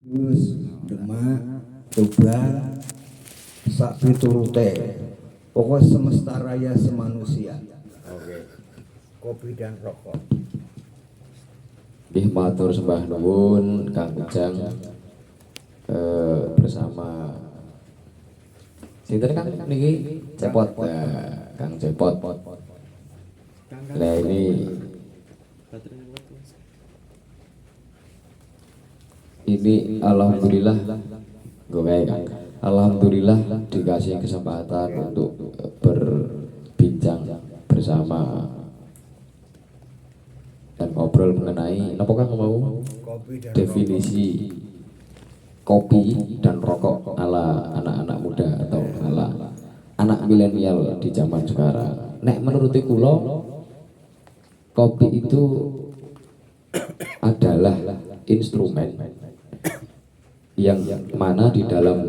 Terus Demak, Tuban, sak piturute. Pokok semesta raya semanusia. Oke. Kopi dan rokok. Nggih matur sembah nuwun Kang Ujang bersama sinten Kang niki Cepot, Kang Cepot. Nah ini alhamdulillah gue Kang. Alhamdulillah dikasih kesempatan untuk berbincang bersama dan ngobrol mengenai apa Kang mau definisi kopi dan rokok ala anak-anak muda atau ala anak milenial di zaman sekarang. Nek menurut kula kopi itu adalah instrumen yang mana di dalam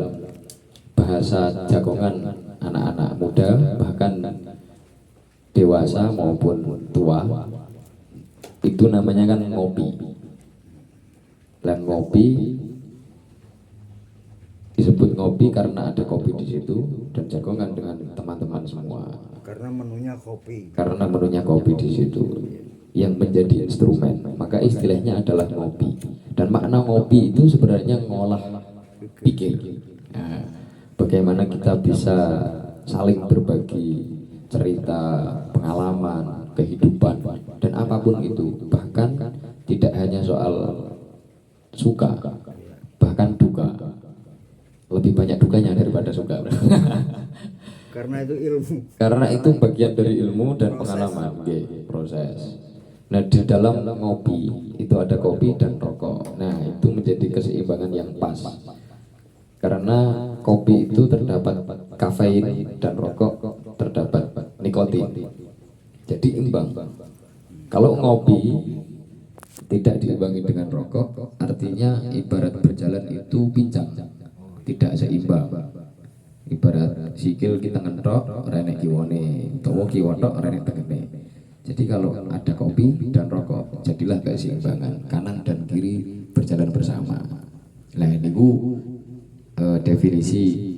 bahasa jagongan anak-anak muda bahkan dewasa maupun tua itu namanya kan ngopi. Dan ngopi disebut ngopi karena ada kopi di situ dan jagongan dengan teman-teman semua. Karena menunya kopi. Karena menunya kopi di situ yang menjadi instrumen, maka istilahnya adalah ngopi. Dan makna ngopi itu sebenarnya ngolah pikir. Nah, bagaimana kita bisa saling berbagi cerita, pengalaman, kehidupan, dan apapun itu. Bahkan tidak hanya soal suka, bahkan duka. Lebih banyak dukanya daripada suka. Karena itu ilmu. Karena itu bagian dari ilmu dan pengalaman, proses. Nah di dalam ngopi itu ada kopi dan rokok. Nah itu menjadi keseimbangan yang pas. Karena kopi itu terdapat kafein dan rokok terdapat nikotin. Jadi imbang. Kalau ngopi tidak diimbangi dengan rokok, artinya ibarat berjalan itu pincang, tidak seimbang. Ibarat sikil kita ngentok renek kiwone, utawa kiwotok renek tegene. Jadi kalau ada kopi dan rokok, jadilah keseimbangan, kanan dan kiri berjalan bersama. Nah ini definisi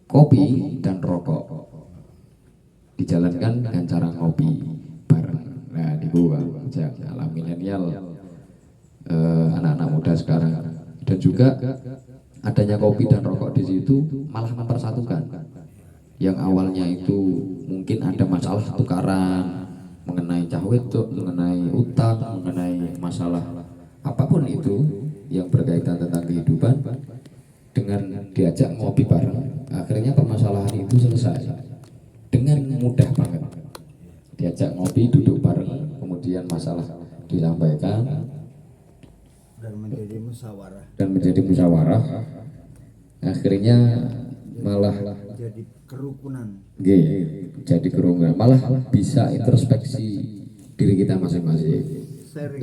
kopi dan rokok dijalankan dengan cara ngopi bareng. Nah ini ala milenial, anak-anak muda sekarang, dan juga adanya kopi dan rokok di situ malah mempersatukan. Yang awalnya itu mungkin ada masalah tukaran mengenai cahwedok, mengenai utang, mengenai masalah apapun itu yang berkaitan tentang kehidupan, dengan diajak ngopi bareng, akhirnya permasalahan itu selesai dengan mudah banget. Diajak ngopi, duduk bareng, kemudian masalah disampaikan dan menjadi musyawarah. Akhirnya malah jadi kerukunan. Jadi kerukunan, malah bisa introspeksi diri kita masing-masing.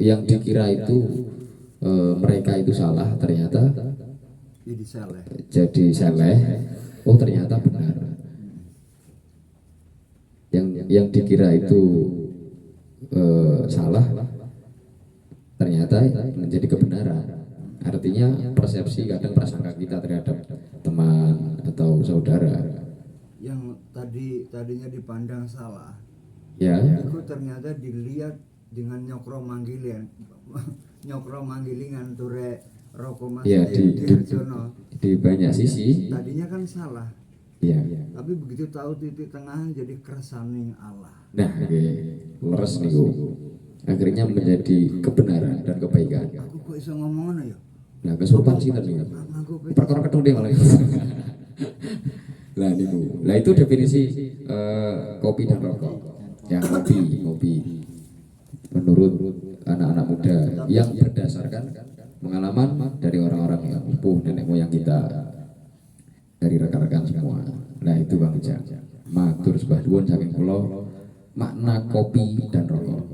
Yang dikira itu mereka itu salah, ternyata jadi saleh. Oh ternyata benar. Yang dikira itu salah, ternyata menjadi kebenaran. Artinya persepsi kadang prasangka kita terhadap teman atau saudara yang tadinya dipandang salah, ya itu ternyata dilihat dengan nyokro manggilingan ture rokok mas ya, di banyak sisi tadinya kan salah ya. Tapi begitu tahu titik tengah jadi keresaning Allah. Nah leres nih akhirnya menjadi kebenaran dan kebaikan. Aku kok bisa ngomong ya? Nah kesopan sih tadi perkara kedua dia malah lah niku. Nah itu definisi kopi dan rokok. Ya ngopi menurut anak-anak muda yang berdasarkan pengalaman dari orang-orang yang sepuh, nenek moyang kita, dari rekan-rekan semua. Nah itu Bang Ujang. Matur sembah nuwun saking kula makna kopi dan rokok.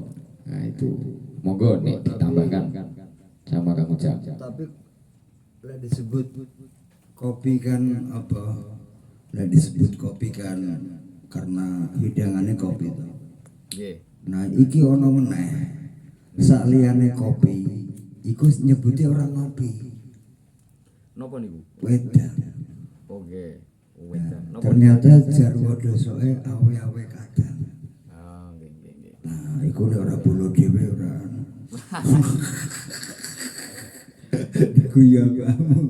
Nah itu monggo nek ditambahkan sama Kang Ujang. Tapi lah disebut kopi kan apa? Lah disebut kopi kan karena hidangannya kopi itu. Nah iki ono meneh sak liyane kopi iku nyebutnya orang ngopi. Napa niku? Wedang. Oke. Wedan. Napa? Ternyata jarwo dosoke awe-awe kadang. Ah, nggih. Nah, iku nek ora bolo dhewe ora. Iku ya kamu.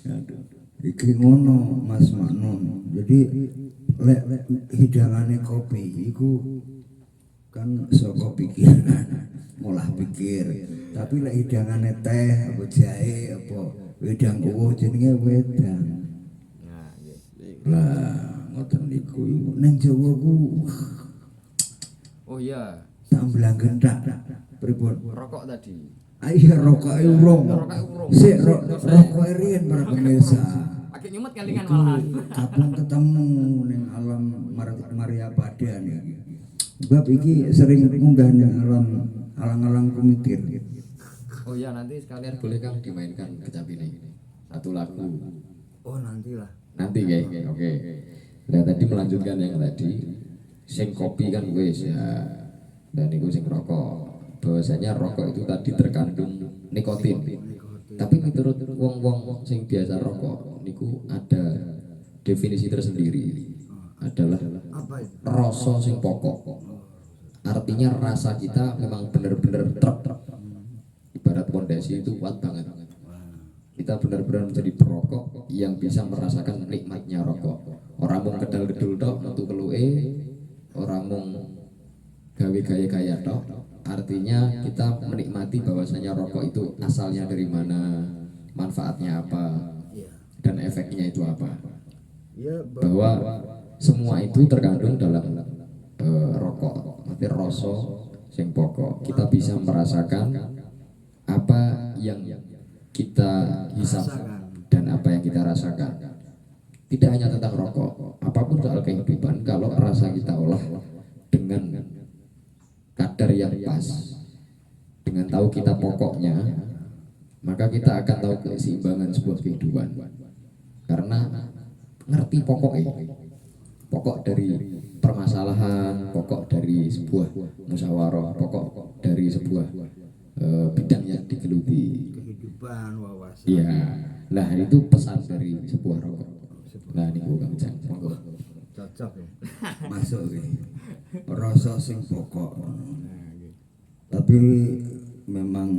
Aduh. Iki ngono Mas Maknun. Jadi lek hidangane kopi iku kan saka pikiran, ngolah pikir. Tapi lek hidangane teh apa jahe apa wedang kuwo jenenge wedang. Nah, nggih. Lah ngoten niku ning Jawa ku Oh iya, tamblang gendak pripun? rokok tadi. Ayo rokoke urung. Rokoke urung. Sik rokoke riyen para pemirsa. Pakai nyumet kelingan malahan. Kapung ketemu ning alam Maria Pada niki. Sebab iki sering munggah ning alam alang-alang kumitir. Oh iya, nanti sekalian Boleh Kang dimainkan kecapi ini satu lagu. Oh nantilah. Nanti kayak oke. Nah tadi melanjutkan yang tadi sing kopi kan wis ya, dan itu sing rokok. Bahwasanya rokok itu tadi terkandung nikotin. Tapi menurut wong-wong sing biasa rokok niku ada definisi tersendiri. Adalah Apa itu? rasa sing pokok. Artinya rasa kita memang benar-benar trep. Ibarat pondasi itu kuat banget. Kita benar-benar menjadi perokok yang bisa merasakan nikmatnya rokok. Orang mung kedal-kedul tok metu keluke, orang mung gawe gaya-gaya tok. Artinya kita menikmati bahwasanya rokok itu asalnya dari mana, manfaatnya apa, dan efeknya itu apa. Ya Bahwa semua itu terkandung dalam rokok. Nanti rasa sing pokok. Kita bisa merasakan apa yang kita hisap dan apa yang kita rasakan. Tidak hanya tentang rokok, apapun soal kehidupan, kalau rasa kita olah dengan kadar yang pas, dengan tahu kita pokoknya, maka kita akan tahu keseimbangan sebuah kehidupan. Karena ngerti pokoknya, pokok dari permasalahan, pokok dari sebuah musyawarah, pokok dari sebuah bidang yang digeluti. kehidupan wawasan. Iya, nah itu pesan dari sebuah rokok. Nah ini Kang Jang, monggo. cocok ya. Masuk iki. Rasa sing pokok. Tapi memang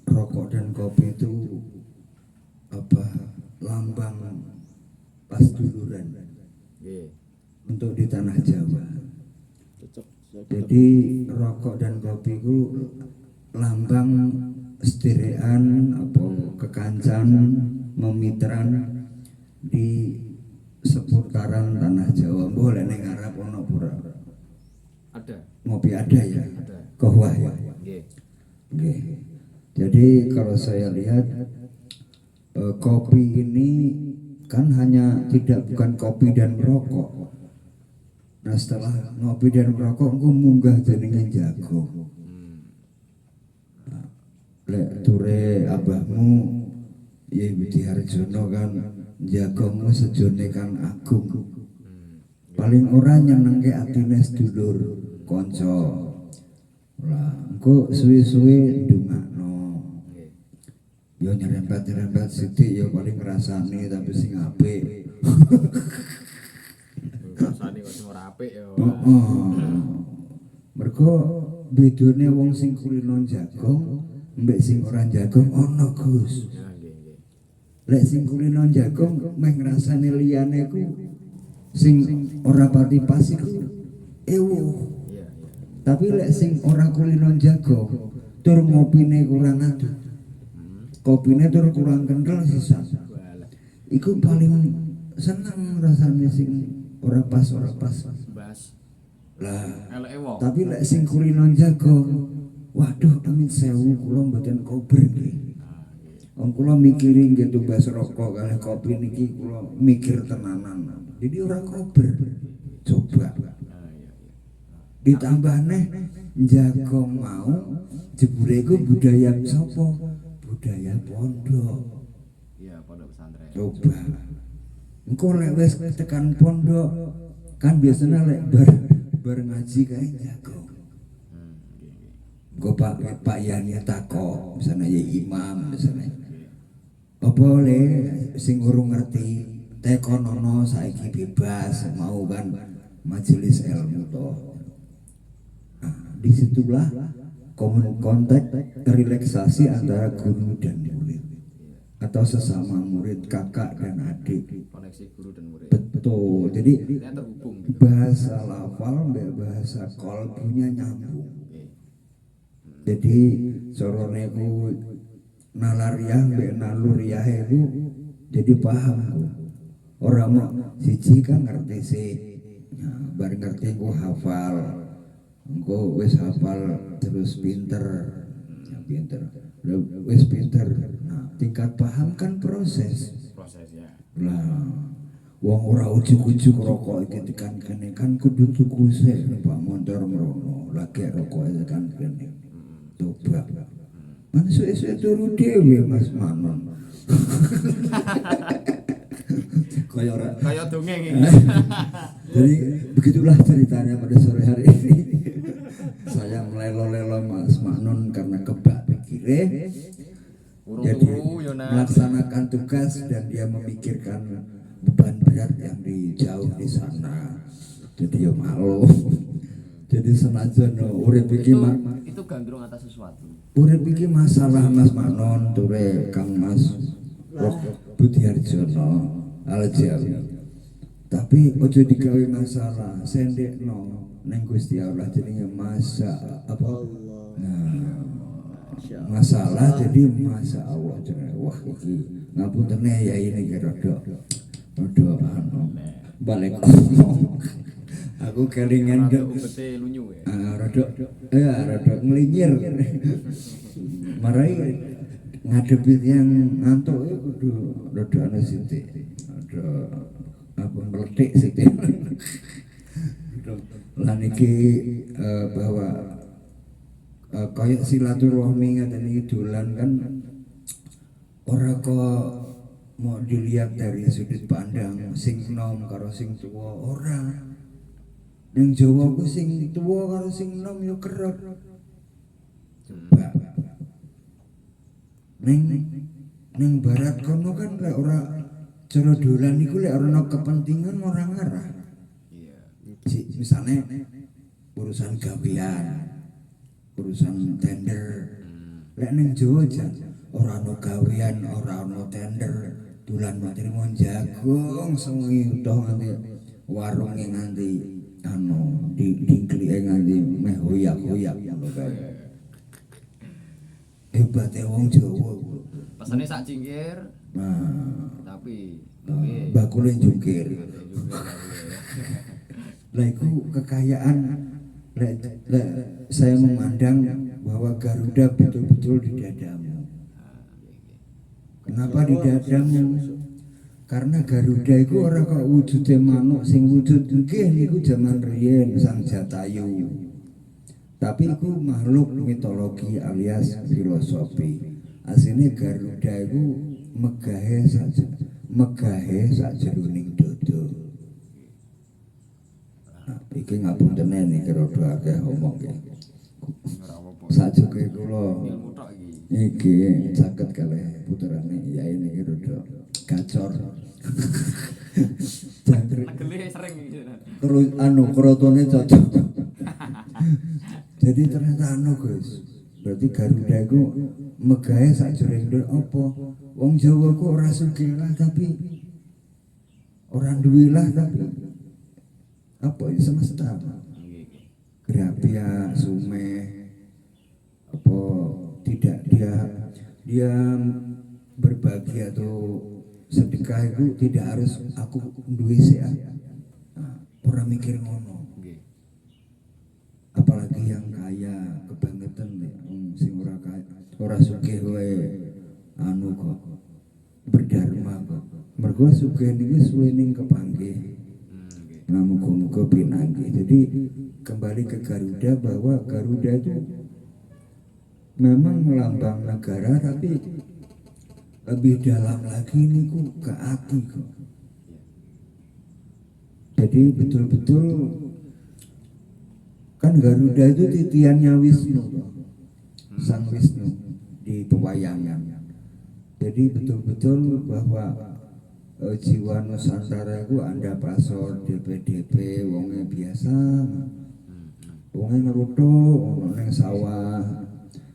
rokok dan kopi itu apa lambang pas duluran Nggih. untuk di tanah Jawa. Jadi rokok dan kopi itu lambang sederean apa kekancan memitran di seputaran tanah Jawa. Boleh ning Arab ono pura. Ada. Ngopi ada ya. Ada. Kohwah ya. Nggih. Oke. Jadi kalau saya lihat kopi ini kan hanya bukan kopi dan rokok. Nah setelah ngopi dan rokok, aku munggah jenenge jago. Lek ture abahmu ya Budi Harjono kan jagomu sejone kan agung. Paling ora nyenengke atine sedulur kanca. Lah, engko suwe-suwe ndongakno. Yo nyerempet-nyerempet sithik yo paling ngrasani tapi sing apik. Rasane kok sing ora apik ya. Mergo bedone wong sing kulino jagong mbek sing ora jagong ana Gus. Nah, nggih. Lek sing kulino jagong meh ngrasani liyane ku sing ora pati pas iku ewuh. Iya. Tapi lek sing ora kulino jagong tur ngopine kurang aduk. Kopine tur kurang kental sisa. Iku paling seneng rasane sing ora pas. Bas. Lah, Eleke wong. tapi lek sing kulino jagong, waduh amit sewu kula mboten kober nggih. Wong kula mikiri nggih tumbas rokok kalih kopi niki kula mikir tenanan. Jadi ora kober. Coba. Ditambah neh jagong mau jebule iku budaya sapa? Budaya pondok. Iya, pondok pesantren. Coba. Engko lek wis tekan pondok kan biasanya lek bar ngaji kae jagong. Engko Pak Yani takok, misalnya ya imam misalnya. apa le sing urung ngerti tekonono saiki bebas mau kan majelis ilmu toh. Nah, disitulah konteks relaksasi antara guru dan murid atau sesama murid, kakak dan adik. Koneksi guru dan murid. Betul. Jadi Dia terhubung gitu. bahasa lafal mbak bahasa kolbunya nyambung. Oke. Jadi corone ku nalariah mbak naluriah itu jadi paham ku. Orang mau siji kan ngerti sih. Nah, bar ngerti ku hafal. Engko wis hafal terus pinter. Ya, pinter. Wis pinter. Nah, tingkat paham kan proses. Prosesnya. Lah, wong ora ujug-ujug rokok iki tekan kene kan kudu tuku sik Pak motor merono. Lagi rokok tekan kene. Coba. Man suwe-suwe turu dhewe Mas Manon. Kaya ora. Kayak dongeng iki. Jadi begitulah ceritanya pada sore hari ini. Saya melelo-lelo Mas Manon karena kebak pikirnya. Urung Jadi turu yo Nak. melaksanakan tugas dan dia memikirkan beban berat yang jauh di sana. Jadi ya malu. Jadi senajan urip iki Itu gandrung atas sesuatu. urip iki masalah Mas Manon ture Kang Mas Roh Budiarjono Aljawi. Tapi ojo digawe masalah, sendekno ning Gusti Allah jenenge masa apa? Nah, masalah jadi masa Allah jenenge. Wah iki ngapuntene ya ini rada anu balik ngomong. Aku kelingan Rada umpete lunyu ya. rada ngelinyir. Marai ngadepi yang ngantuk itu kudu rada ana sithik. Rada apa meletik sithik. Lan iki bahwa kayak silaturahmi ngaten iki dolan kan ora kok mau dilihat dari sudut pandang sing nom karo sing tuwa ora. Yang Jawa ku sing tuwa karo sing nom yo kerep. Coba. Ning barat kono kan lek ora cara dolan iku lek ora kepentingan ora ngarah. Iya. Misalnya urusan gawean, urusan tender. Lek ning Jawa jan ora ono gawean, ora ono tender, dolan materi mon jagung semuanya utuh nganti warunge nganti anu dingklike nganti meh hoyak-hoyak ngono kae. Hebate wong Jawa. Pesane sak cingkir Nah, tapi mungkin bakule jungkir. Lah itu kekayaan. Saya memandang bahwa Garuda betul-betul di dadamu. Kenapa di dadamu? Karena Garuda itu orang kok wujudnya manuk sing wujud nggih niku zaman riyen Sang Jatayu. Tapi itu makhluk mitologi alias filosofi. Asline Garuda itu megahe sajroning dodo. Nah, iki ngapunten nih kira-kira akeh omong ya. ora apa-apa. Sajuke kula Ilmu tok iki. iki caket kalih puterane ya ini kira-kira gacor. Jangkrik Negele sering iki. krotone cocok. Jadi ternyata guys. Berarti Garuda itu megahe sajroning apa? Wong Jawa kok ora sugih lah tapi ora duwe lah tapi apa ya semesta. Grapia, Sumeh apa tidak dia berbagi atau sedekah itu tidak harus aku duwe sih. Nah, ora mikir ngono. Nggih. Apalagi yang kaya kebangetan sing ora kaya ora sugih wae anu kok berdharma kok mergo sugih niki suwe ning kepanggih. Nah muga-muga pinanggih. Jadi kembali ke Garuda bahwa Garuda itu memang melambang negara tapi lebih dalam lagi niku ke ati kok. Jadi betul-betul kan Garuda itu titiannya Wisnu, Sang Wisnu di pewayangan. Jadi betul-betul bahwa jiwa Nusantara itu anda pasor DP wonge biasa, wonge ngerutu ono ning sawah,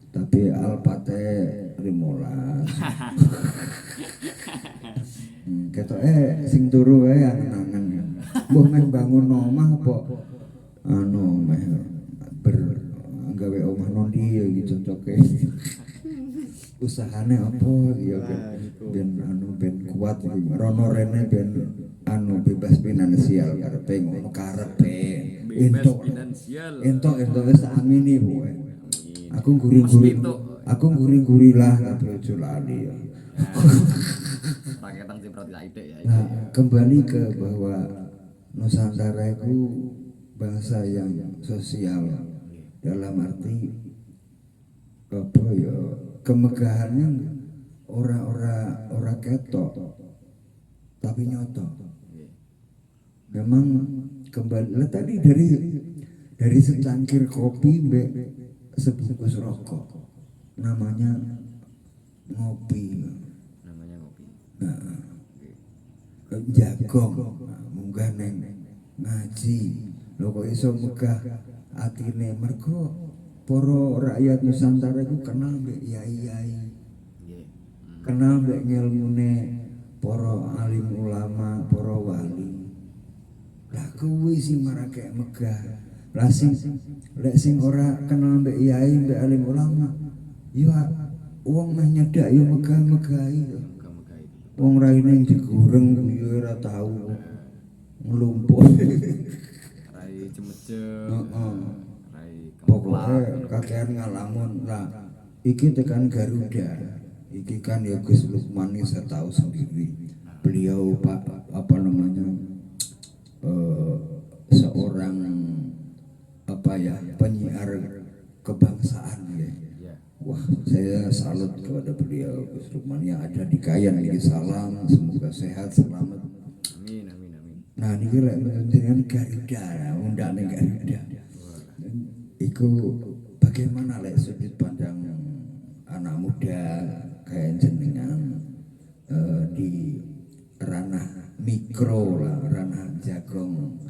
tapi alpate 15. Ketoke sing turu wae angen-angen. Mbah meh bangun omah apa meh gawe omah nondi ya gitu cocoke. Usahane apa ya ben ben kuat rono rene ben bebas finansial karepe ngono karepe entuk entuk wis tak amini kowe. Aku guring-guring lah bojo lali ya. Rakyatan ciprat kaitik ya. Nah, kembali ke bahwa Nusantara itu bangsa yang sosial dalam arti apa ya kemegahannya ora ketok tapi nyoto. Memang kembali tadi dari secangkir kopi mbek sebungkus rokok namanya ngopi. Nah, jagong munggah neng ngaji lho kok iso megah atine mergo para rakyat Nusantara iku kenal mbek yai-yai, kenal mbek ngilmune para alim ulama, para wali. Lah kuwi sing marake megah. Lah sing ora kenal mbek yai mbek alim ulama ya wong meh nyedak ya megah-megahi. Wong raine digureng ya ora tau nglumpuk. Rai cemecem. Rai Pokoknya kakean ngalamun lah. Iki tekan Garuda. Iki kan ya Gus Lukman ini saya tahu sendiri. Beliau apa namanya seorang penyiar kebangsaan ya. Wah, saya salut kepada beliau Gus Lukman yang ada di Kayan ini. Salam, semoga sehat, selamat. Amin. Nah, ini kira dengan Garuda, undang Garuda. Iku bagaimana lek sudut pandang anak muda kayak jenengan di ranah mikro lah, ranah jagong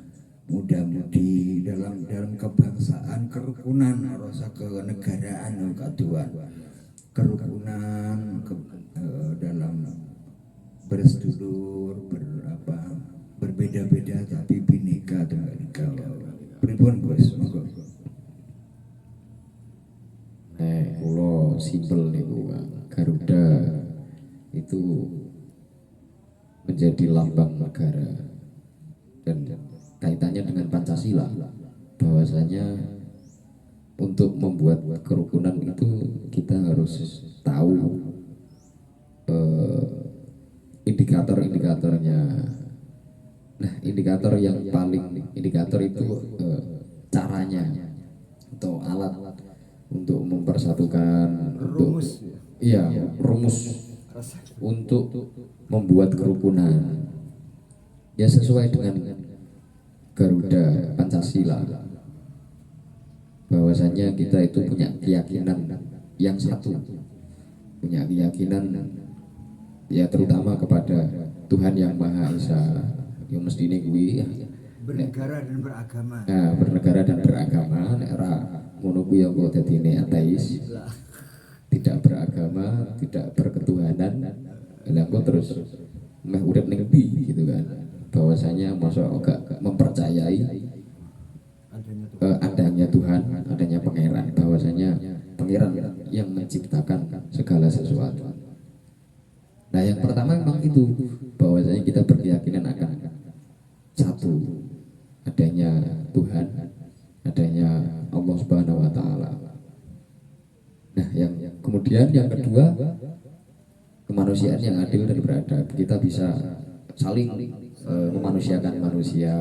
muda-mudi dalam kebangsaan kerukunan rasa kenegaraan kaduan kerukunan dalam bersedulur berbeda-beda tapi bineka tunggal ika. Pripun Gus monggo. Kulo simpel niku Garuda itu menjadi lambang negara dan kaitannya dengan Pancasila, bahwasanya untuk membuat kerukunan itu kita harus tahu indikator-indikatornya. Nah, indikator itu caranya atau alat untuk mempersatukan, rumus untuk membuat kerukunan ya sesuai dengan Garuda Pancasila, bahwasanya kita itu punya keyakinan yang satu, punya keyakinan ya terutama kepada Tuhan yang Maha Esa yang mesti ini gue ya. Bernegara dan beragama. Nah, bernegara dan beragama nek ora ngono kuwi ya kok dadine ateis. Tidak beragama, tidak berketuhanan. Lah kok terus meh urip ning ndi gitu kan. Bahwasanya masa gak mempercayai adanya Tuhan, adanya pangeran, bahwasanya pangeran yang menciptakan segala sesuatu. Nah, yang pertama memang itu, bahwasanya kita berkeyakinan akan satu, adanya Tuhan, adanya Allah Subhanahu wa taala. Nah, yang kemudian yang kedua, kemanusiaan yang adil dan beradab. Kita bisa saling memanusiakan manusia,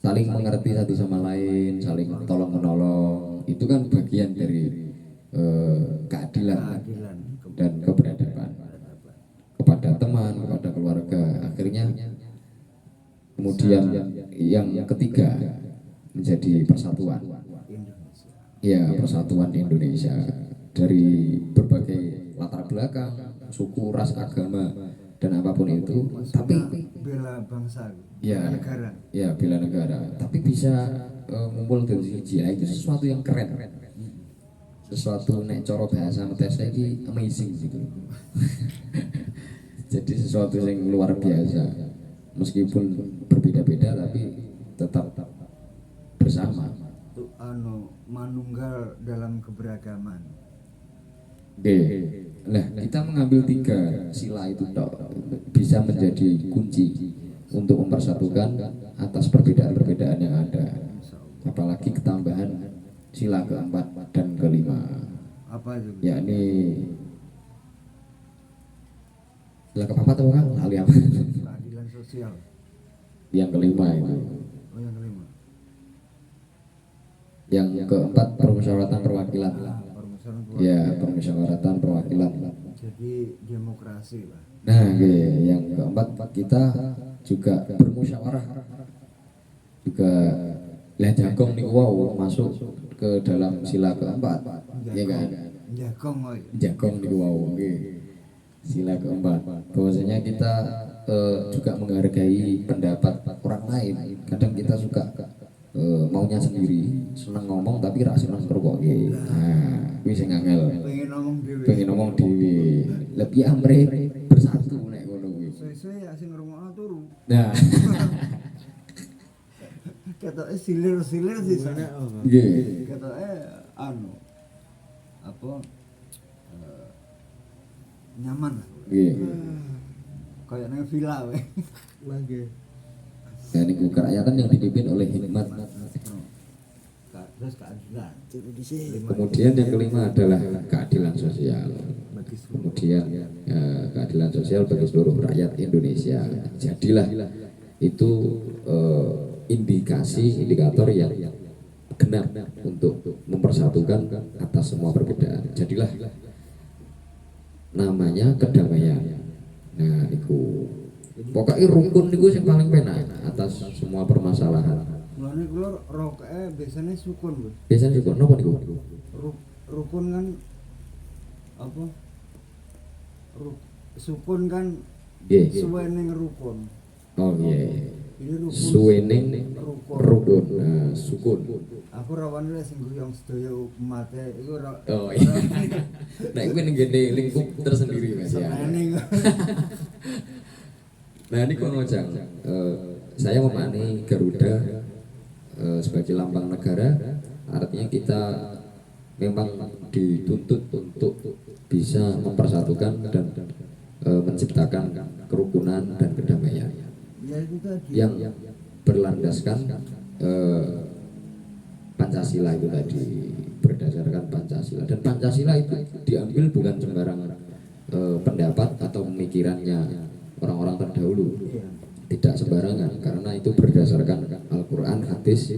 saling mengerti satu sama lain, saling tolong menolong. Itu kan bagian dari keadilan dan keberadaban kepada teman, kepada keluarga. Akhirnya kemudian yang ketiga menjadi persatuan. Ya, persatuan Indonesia. dari berbagai latar belakang, suku, ras, agama dan apapun itu, tapi bela bangsa, ya, negara. ya bela negara, tapi bisa ngumpul dari siji. Nah, itu sesuatu yang keren, sesuatu nek coro bahasa metes ini amazing gitu. Jadi sesuatu yang luar biasa, meskipun berbeda-beda tapi tetap bersama. Itu manunggal dalam keberagaman. Oke, nah kita mengambil 3 sila itu tok bisa menjadi kunci untuk mempersatukan atas perbedaan-perbedaan yang ada. Apalagi ketambahan sila keempat dan kelima, Apa itu? yakni sila keempat apa kan? Lali apa? Keadilan sosial. Yang kelima itu. Oh, yang kelima. Yang keempat permusyawaratan perwakilan. Permusyawaratan Ya, permusyawaratan perwakilan. Jadi demokrasi lah. Nah, yang keempat kita juga bermusyawarah. Juga lah jagong nih wow masuk ke dalam sila keempat. Ya kan? Jagong oi. Jagong nih wow. Sila keempat. Bahwasanya kita juga menghargai pendapat orang lain. Kadang kita suka maunya sendiri, seneng ngomong tapi ra seneng ngrungokke. Nah, kuwi sing angel. Pengen ngomong dhewe. Lebih amre bersatu nek ngono kuwi. Saya sing ngrungokno turu. Nah, Ketoke silir-silir sih sana. nggih. Ketoke apa nyaman lah. Nggih. Kayak nang villa we. Nggih. Dan niku kerakyatan yang dipimpin oleh hikmat. Terus keadilan. Kemudian yang kelima adalah keadilan sosial. Kemudian keadilan sosial bagi seluruh rakyat Indonesia. Jadilah itu indikator yang benar untuk mempersatukan atas semua perbedaan. Jadilah namanya kedamaian. Nah, niku pokoknya rukun niku yang paling penak atas semua permasalahan. Mulane kula rokoke biasanya sukun, Bos. Biasanya juga napa niku? Rukun kan apa? Sukun kan Nggih. suwene rukun. Oh iya. Ini rukun. Suwening rukun. Nah, sukun. Aku rawan sing guyong sedaya umate iku Oh iya. Nah, iku ning ngene lingkup tersendiri Mas ya. Nah, ini kok ngojang. Saya memaknai Garuda sebagai lambang negara, artinya kita memang dituntut untuk bisa mempersatukan dan menciptakan kerukunan dan kedamaian ya, itu tadi. yang berlandaskan Pancasila itu tadi, berdasarkan Pancasila. Dan Pancasila itu diambil bukan sembarang pendapat atau pemikirannya orang-orang terdahulu, tidak sembarangan, karena itu berdasarkan Al-Quran, hadis,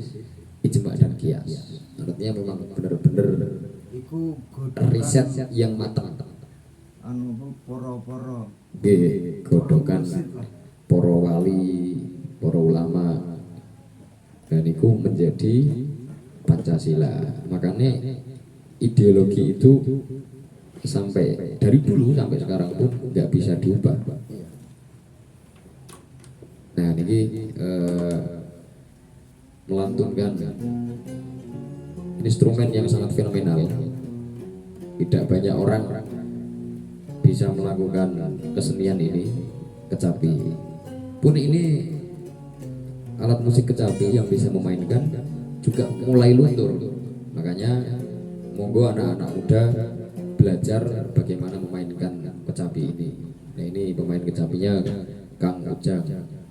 ijma dan qiyas. Artinya memang benar-benar Iku riset yang matang. Poro-poro Godokan para wali, para ulama, dan itu menjadi Pancasila. Makanya ideologi itu sampai dari dulu sampai sekarang pun nggak bisa diubah. Nah, ini melantunkan instrumen yang sangat fenomenal. Tidak banyak orang bisa melakukan kesenian ini, kecapi. Pun ini alat musik kecapi yang bisa memainkan juga mulai luntur. Makanya monggo anak-anak muda belajar bagaimana memainkan kecapi ini. Nah, ini pemain kecapinya Kang Ujang,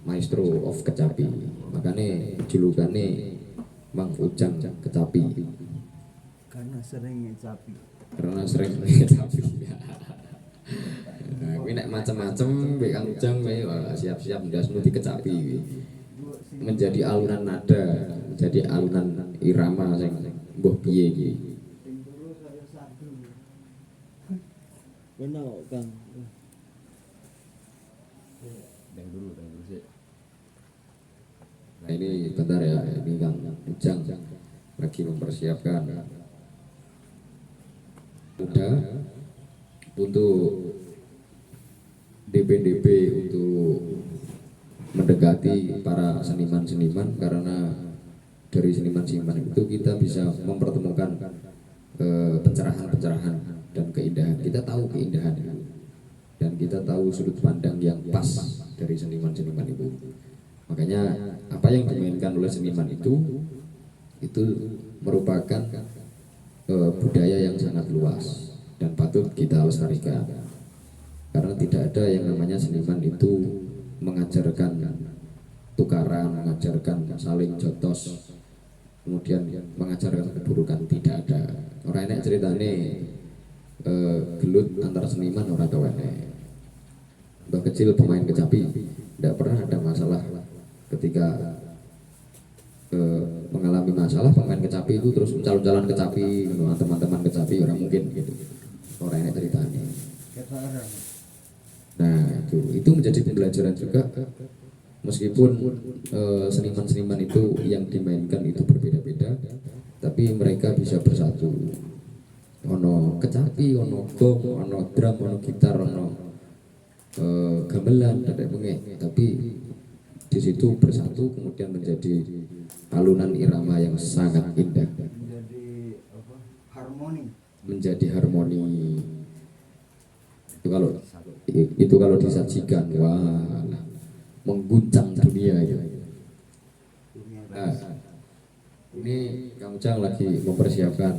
Maestro of Kecapi. Makanya julukannya Mang Ujang Kecapi. karena sering ngecapi. Karena sering kecapi. Nah, ini nek macam-macam Kang Ujang siap-siap ndasmu dikecapi. Menjadi alunan nada, menjadi alunan irama sing mbuh piye iki. Benar Kang. Deng dulu sih. Nah, ini bentar ya, ini Kang Ujang lagi mempersiapkan. muda untuk DP untuk mendekati para seniman-seniman, karena dari seniman-seniman itu kita bisa mempertemukan pencerahan-pencerahan dan keindahan. Kita tahu keindahan itu dan kita tahu sudut pandang yang pas dari seniman-seniman itu. Makanya apa yang dimainkan oleh seniman itu merupakan budaya yang sangat luas dan patut kita lestarikan, karena tidak ada yang namanya seniman itu mengajarkan tukaran, mengajarkan saling jotos, kemudian mengajarkan keburukan. Tidak ada. Orang enek ceritane gelut antar seniman orang tau enek. Untuk kecil pemain kecapi tidak pernah ada masalah ketika mengalami masalah pemain kecapi itu terus calon-calon kecapi, teman-teman kecapi, orang mungkin gitu. Orang enek ceritane. Nah itu menjadi pembelajaran juga, meskipun seniman-seniman itu yang dimainkan itu berbeda-beda, tapi mereka bisa bersatu. Ono kecapi, ono gong, ono drum, ono gitar, ono gamelan, dan sebagainya. Tapi di situ bersatu kemudian menjadi alunan irama yang sangat indah. Menjadi harmoni. Itu kalau disajikan, wah, mengguncang dunia ya. Nah, ini Kang Ujang lagi mempersiapkan